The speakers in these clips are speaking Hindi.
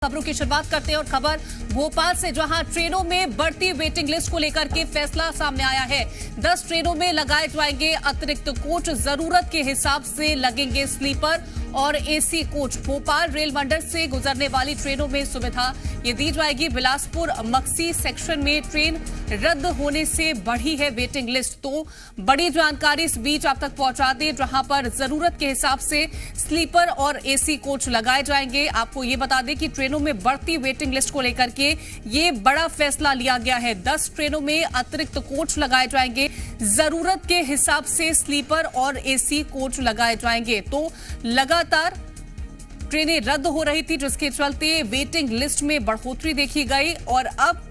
खबरों की शुरुआत करते हैं और खबर भोपाल से, जहां ट्रेनों में बढ़ती वेटिंग लिस्ट को लेकर के फैसला सामने आया है। 10 ट्रेनों में लगाए जाएंगे अतिरिक्त कोच, जरूरत के हिसाब से लगेंगे स्लीपर और एसी कोच। भोपाल रेल मंडल से गुजरने वाली ट्रेनों में सुविधा ये दी जाएगी। बिलासपुर मक्सी सेक्शन में ट्रेन रद्द होने से बढ़ी है वेटिंग लिस्ट, तो बड़ी जानकारी इस बीच आप तक पहुंचा दें, जहां पर जरूरत के हिसाब से स्लीपर और एसी कोच लगाए जाएंगे। आपको ये बता दें कि ट्रेनों में बढ़ती वेटिंग लिस्ट को लेकर के ये बड़ा फैसला लिया गया है। 10 ट्रेनों में अतिरिक्त कोच लगाए जाएंगे, जरूरत के हिसाब से स्लीपर और एसी कोच लगाए जाएंगे। तो लगातार ट्रेनें रद्द हो रही थी, जिसके चलते वेटिंग लिस्ट में बढ़ोतरी देखी गई और अब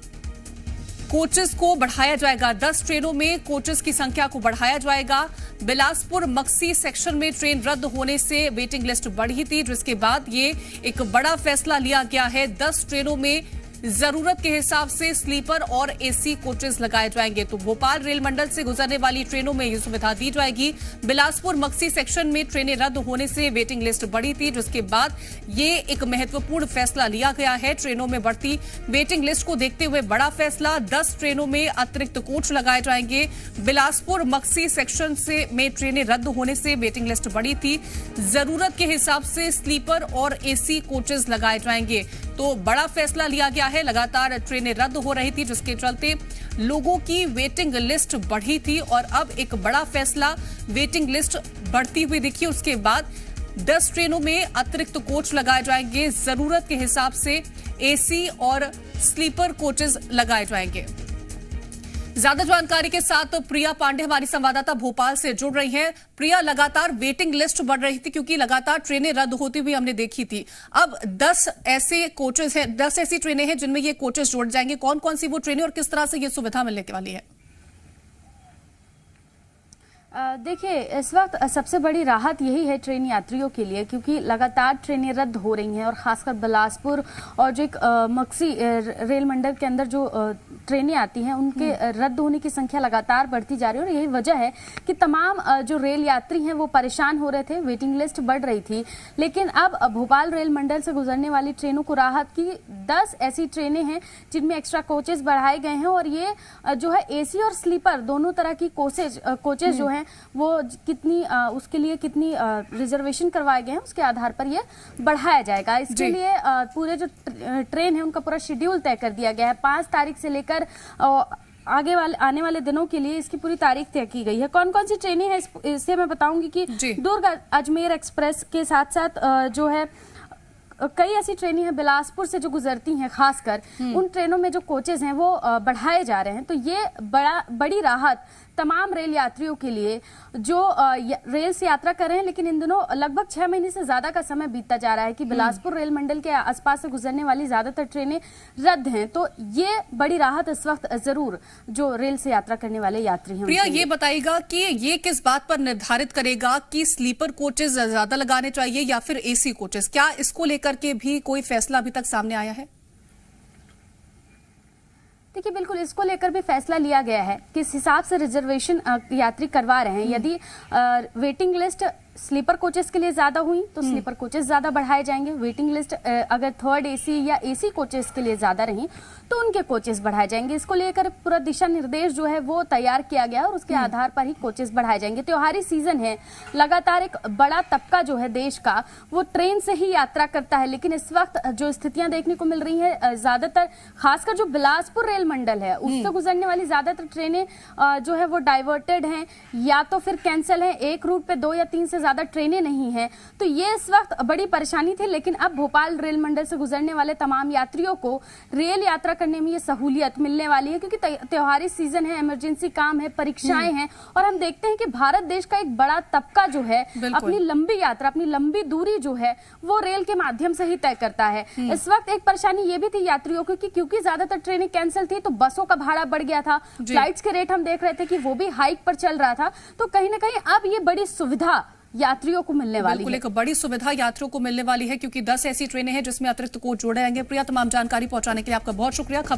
कोचेस को बढ़ाया जाएगा। 10 ट्रेनों में कोचेस की संख्या को बढ़ाया जाएगा। बिलासपुर मक्सी सेक्शन में ट्रेन रद्द होने से वेटिंग लिस्ट बढ़ी थी, जिसके बाद ये एक बड़ा फैसला लिया गया है। 10 ट्रेनों में जरूरत के हिसाब से स्लीपर और एसी कोचेस लगाए जाएंगे। तो भोपाल रेल मंडल से गुजरने वाली ट्रेनों में ये सुविधा दी जाएगी। बिलासपुर मक्सी सेक्शन में ट्रेनें रद्द होने से वेटिंग लिस्ट बढ़ी थी, जिसके बाद ये एक महत्वपूर्ण फैसला लिया गया है। ट्रेनों में बढ़ती वेटिंग लिस्ट को देखते हुए बड़ा फैसला, 10 ट्रेनों में अतिरिक्त कोच लगाए जाएंगे। बिलासपुर मक्सी सेक्शन से में ट्रेनें रद्द होने से वेटिंग लिस्ट बढ़ी थी, जरूरत के हिसाब से स्लीपर और एसी कोचेस लगाए जाएंगे। तो बड़ा फैसला लिया गया है। लगातार ट्रेनें रद्द हो रही थी, जिसके चलते लोगों की वेटिंग लिस्ट बढ़ी थी और अब एक बड़ा फैसला, वेटिंग लिस्ट बढ़ती हुई दिखी। उसके बाद 10 ट्रेनों में अतिरिक्त कोच लगाए जाएंगे, जरूरत के हिसाब से एसी और स्लीपर कोचेस लगाए जाएंगे। ज्यादा जानकारी के साथ प्रिया पांडे हमारी संवाददाता भोपाल से जुड़ रही हैं। प्रिया, लगातार वेटिंग लिस्ट बढ़ रही थी क्योंकि लगातार ट्रेनें रद्द होती हुई हमने देखी थी। अब 10 ऐसे कोचेस हैं, 10 ऐसी ट्रेनें हैं जिनमें ये कोचेस जोड़ जाएंगे। कौन कौन सी वो ट्रेनें और किस तरह से ये सुविधा मिलने वाली है? देखिए, इस वक्त सबसे बड़ी राहत यही है ट्रेन यात्रियों के लिए, क्योंकि लगातार ट्रेनें रद्द हो रही हैं और खासकर बिलासपुर और जो एक मक्सी रेल मंडल के अंदर जो ट्रेनें आती हैं उनके रद्द होने की संख्या लगातार बढ़ती जा रही है। और यही वजह है कि तमाम जो रेल यात्री हैं वो परेशान हो रहे थे, वेटिंग लिस्ट बढ़ रही थी। लेकिन अब भोपाल रेल मंडल से गुजरने वाली ट्रेनों को राहत की 10 ऐसी ट्रेनें हैं जिनमें एक्स्ट्रा कोचेज बढ़ाए गए हैं और ये जो है एसी और स्लीपर दोनों तरह की कोचेज जो है वो कितनी उसके लिए कितनी रिजर्वेशन करवाए गए हैं उसके आधार पर ये बढ़ाया जाएगा। इसके लिए पूरे जो ट्रेन है उनका पूरा शेड्यूल तय कर दिया गया है। 5 तारीख से लेकर आगे वाले आने वाले दिनों के लिए इसकी पूरी तारीख तय की गई है। कौन कौन सी ट्रेनें हैं इससे मैं बताऊंगी कि दुर्ग अजमेर एक्सप्रेस के साथ साथ जो है कई ऐसी ट्रेनें हैं बिलासपुर से जो गुजरती हैं, खासकर उन ट्रेनों में जो कोचेज हैं वो बढ़ाए जा रहे हैं। तो ये बड़ी राहत तमाम रेल यात्रियों के लिए जो रेल से यात्रा कर रहे हैं, लेकिन इन दिनों लगभग 6 महीने से ज्यादा का समय बीतता जा रहा है कि बिलासपुर रेल मंडल के आसपास से गुजरने वाली ज्यादातर ट्रेनें रद्द हैं। तो ये बड़ी राहत इस वक्त जरूर जो रेल से यात्रा करने वाले यात्री हैं। प्रिया, ये बताइएगा कि ये किस बात पर निर्धारित करेगा कि स्लीपर कोचेस ज्यादा लगाने चाहिए या फिर एसी कोचेस? क्या इसको लेकर के भी कोई फैसला अभी तक सामने आया है? देखिए, बिल्कुल इसको लेकर भी फैसला लिया गया है किस हिसाब से रिजर्वेशन यात्री करवा रहे हैं। यदि वेटिंग लिस्ट स्लीपर कोचेस के लिए ज्यादा हुई तो स्लीपर कोचेस ज्यादा बढ़ाए जाएंगे। वेटिंग लिस्ट अगर थर्ड एसी या एसी कोचेस के लिए ज्यादा रही तो उनके कोचेस बढ़ाए जाएंगे। इसको लेकर पूरा दिशा निर्देश जो है वो तैयार किया गया और उसके आधार पर ही कोचेस बढ़ाए जाएंगे। त्योहारी सीजन है, लगातार एक बड़ा तबका जो है देश का वो ट्रेन से ही यात्रा करता है, लेकिन इस वक्त जो स्थितियां देखने को मिल रही है, ज्यादातर खासकर जो बिलासपुर रेल मंडल है उससे गुजरने वाली ज्यादातर ट्रेनें जो है वो डाइवर्टेड हैं या तो फिर कैंसिल है। एक रूट पे 2 या 3 से ज्यादा ट्रेनें नहीं हैं। तो ये इस वक्त बड़ी परेशानी थी, लेकिन अब भोपाल रेल मंडल से गुजरने वाले तमाम यात्रियों को रेल यात्रा करने में ये सहूलियत मिलने वाली है, क्योंकि त्योहारी सीजन है, इमरजेंसी काम है, परीक्षाएं हैं और हम देखते हैं कि भारत देश का एक बड़ा तबका जो है अपनी लंबी यात्रा, अपनी लंबी दूरी जो है वो रेल के माध्यम से ही तय करता है। इस वक्त एक परेशानी ये भी थी यात्रियों को क्योंकि ज्यादातर ट्रेनें कैंसिल थी तो बसों का भाड़ा बढ़ गया था, फ्लाइट्स के रेट हम देख रहे थे कि वो भी हाइक पर चल रहा था। तो कहीं ना कहीं अब ये बड़ी सुविधा यात्रियों को मिलने वाली है। एक बड़ी सुविधा यात्रियों को मिलने वाली है क्योंकि 10 ऐसी ट्रेनें हैं जिसमें अतिरिक्त कोच जोड़े जाएंगे। प्रिया, तमाम जानकारी पहुंचाने के लिए आपका बहुत शुक्रिया।